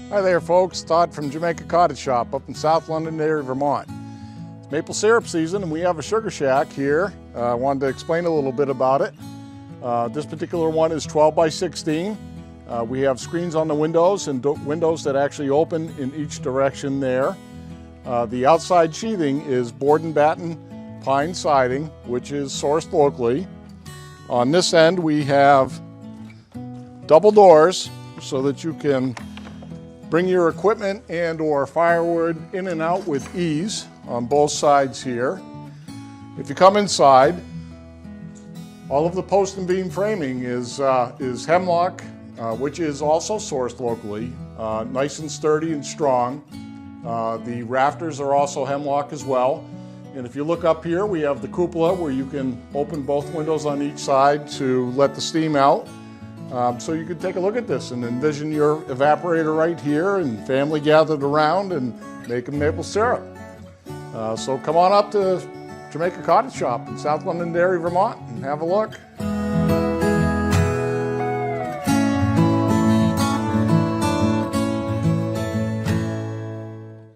Hi there folks, Todd from Jamaica Cottage Shop up in South Londonderry, Vermont. It's maple syrup season and we have a sugar shack here. I wanted to explain a little bit about it. This particular one is 12 by 16. We have screens on the windows and windows that actually open in each direction there. The outside sheathing is board and batten pine siding, which is sourced locally. On this end we have double doors so that you can bring your equipment and or firewood in and out with ease on both sides here. If you come inside, all of the post and beam framing is hemlock, which is also sourced locally, nice and sturdy and strong. The rafters are also hemlock as well. And if you look up here, we have the cupola where you can open both windows on each side to let the steam out. So you can take a look at this and envision your evaporator right here and family gathered around and making maple syrup. So come on up to Jamaica Cottage Shop in South Londonderry, Vermont and have a look.